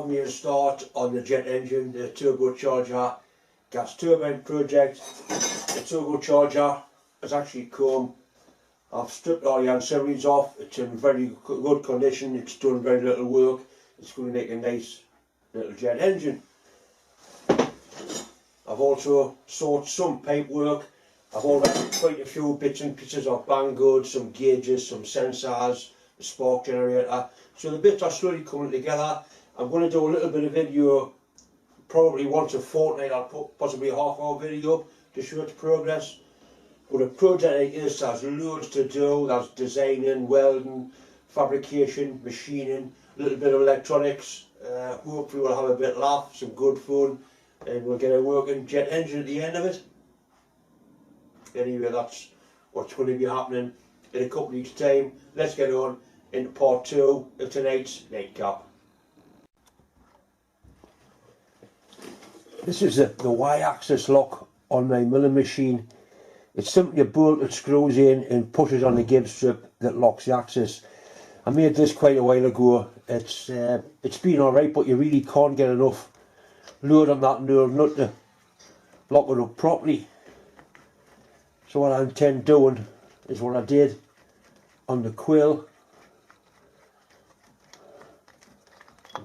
main start on the jet engine, the turbocharger gas turbine project. The turbocharger has actually come. I've stripped all the ancillaries off. It's in very good condition. It's done very little work. It's going to make a nice little jet engine. I've also sorted some pipe work. I've ordered quite a few bits and pieces of banggood, some gauges, some sensors, a spark generator. So the bits are slowly coming together. I'm going to do a little bit of video, probably once a fortnight. I'll put possibly a half-hour video up to show its progress. But a project like this has loads to do. There's designing, welding, fabrication, machining, a little bit of electronics. Hopefully we'll have a bit of laugh, some good fun, and we'll get a working jet engine at the end of it. Anyway, that's what's going to be happening in a couple of weeks' time. Let's get on into part 2 of tonight's nightcap. This is the Y-axis lock on my milling machine. It's simply a bolt that screws in and pushes on the gib strip that locks the axis. I made this quite a while ago. It's been alright, but you really can't get enough load on that nut to lock it up properly. So what I intend doing is what I did on the quill.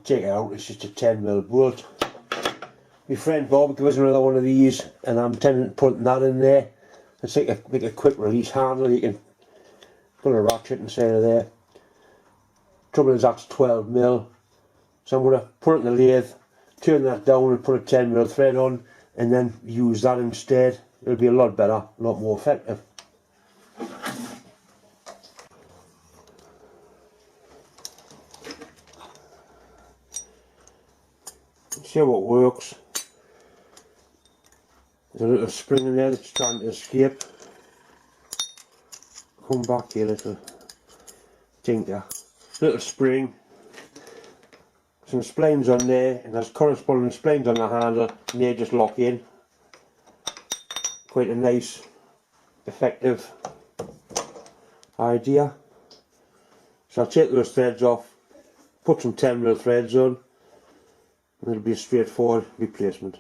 Take it out, it's just a 10mm bolt. My friend Bob gave us another one of these, and I'm intending to put that in there. It's like make a quick release handle. You can put a ratchet inside of there. Trouble is that's 12mm. So I'm going to put it in the lathe, turn that down and put a 10mm thread on, and then use that instead. It'll be a lot better, a lot more effective. See how it works. There's a little spring in there that's trying to escape. Come back here, little thing there. Little spring. Some splines on there, and there's corresponding splines on the handle, and they just lock in. Quite a nice, effective idea. So I'll take those threads off, put some 10mm threads on, and it'll be a straightforward replacement.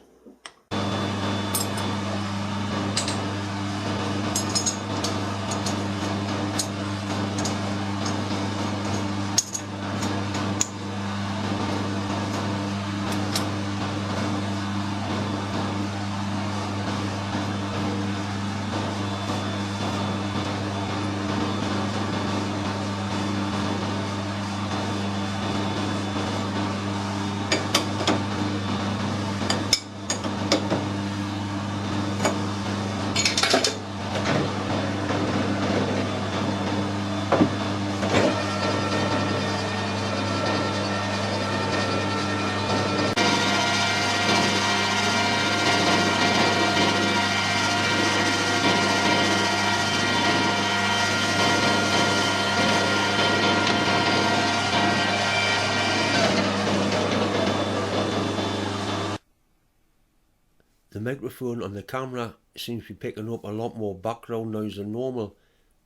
The microphone on the camera seems to be picking up a lot more background noise than normal.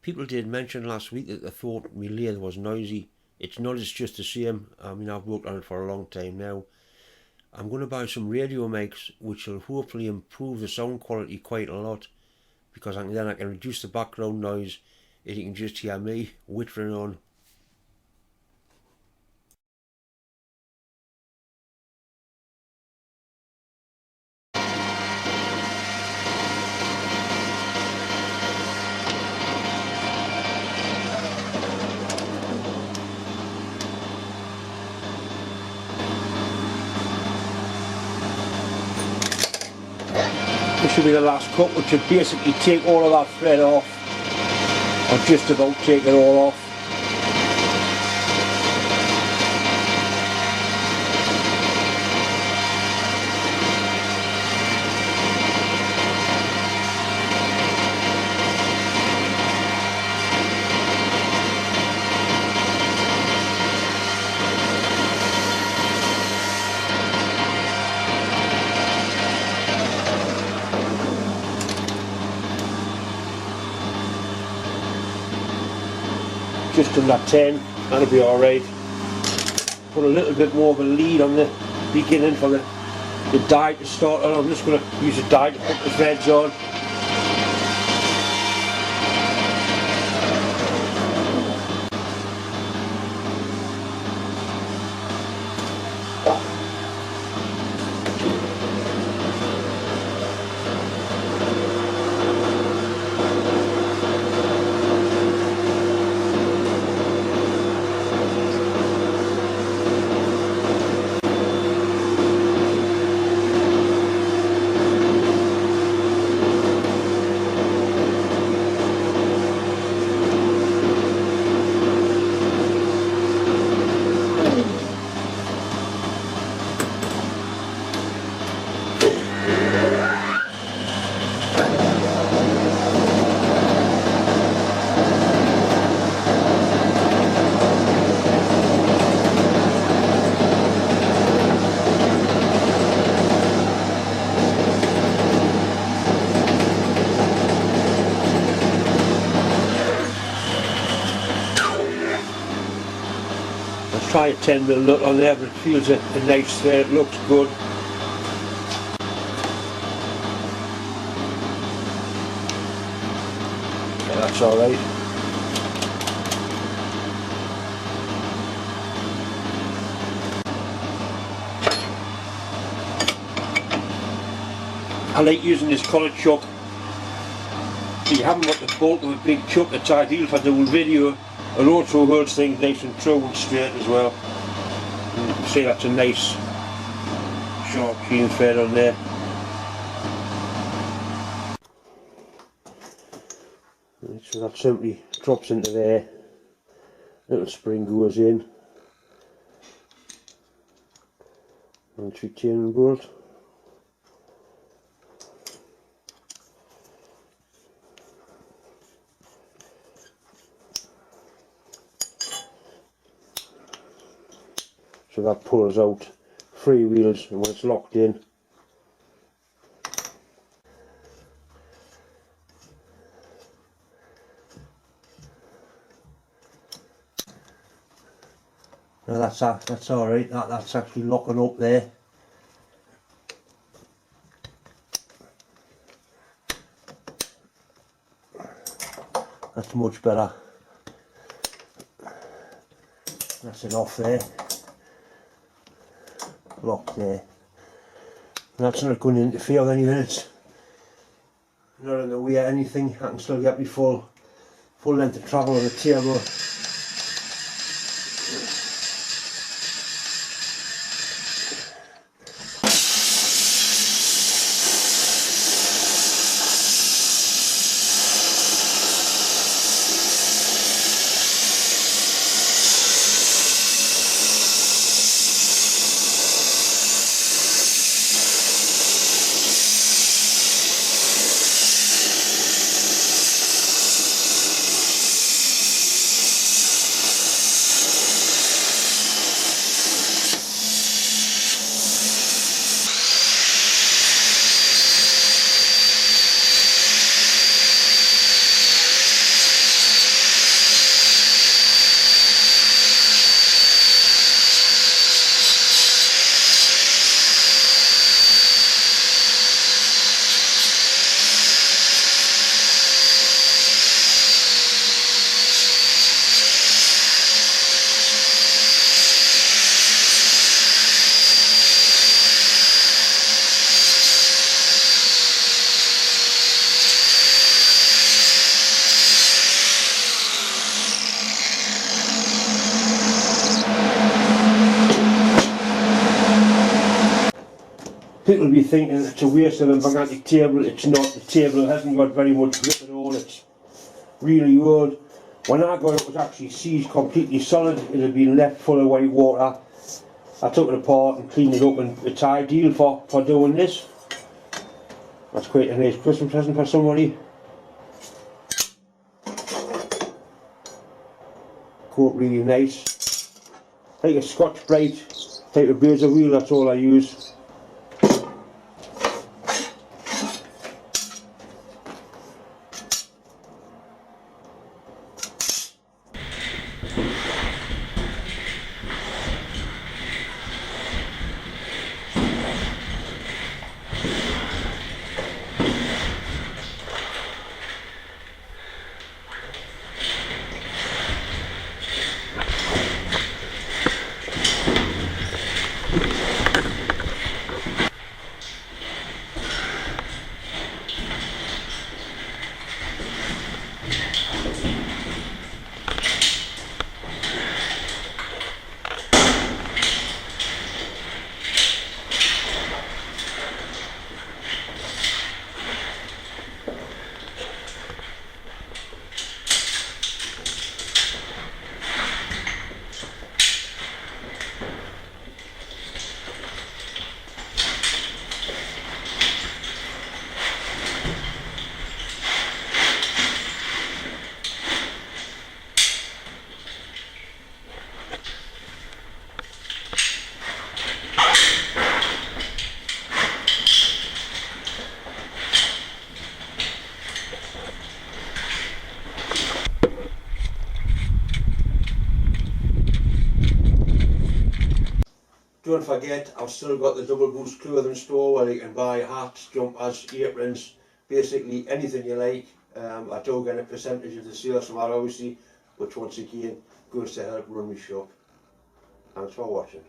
People did mention last week that they thought my lathe was noisy. It's not, it's just the same. I mean, I've worked on it for a long time now. I'm going to buy some radio mics which will hopefully improve the sound quality quite a lot, because then I can reduce the background noise and you can just hear me whittering on. This should be the last cut, which should basically take all of that thread off, or just about take it all off. Just on that 10, that'll be alright. Put a little bit more of a lead on the beginning for the die to start on. I'm just going to use a die to put the threads on. Try a 10mm nut on there, but it feels a nice there, it looks good. Yeah, that's alright. I like using this collar chuck. So you haven't got the bulk of a big chuck, it's ideal for doing video. It also holds things nice and true and straight as well. And you can see that's a nice sharp keen thread on there. Right, so that simply drops into there. Little spring goes in. And retaining bolt. So that pulls out three wheels, and when it's locked in, now that's alright, that's actually locking up there. That's much better. That's enough there. Locked there. And that's not going to interfere with anything. It's not in the way of anything. I can still get my full length of travel on the table. People will be thinking it's a waste of a magnetic table. It's not. The table hasn't got very much grip at all. It's really old. When I got it, it was actually seized completely solid. It had been left full of white water. I took it apart and cleaned it up, and it's ideal for doing this. That's quite a nice Christmas present for somebody. Coat really nice. Like a Scotch-Brite type of razor wheel, that's all I use. don't forget, I've still got the Double Boost clothing store where you can buy hats, jumpers, aprons, basically anything you like. I do get a percentage of the sales from that obviously, which once again goes to help run my shop. Thanks for watching.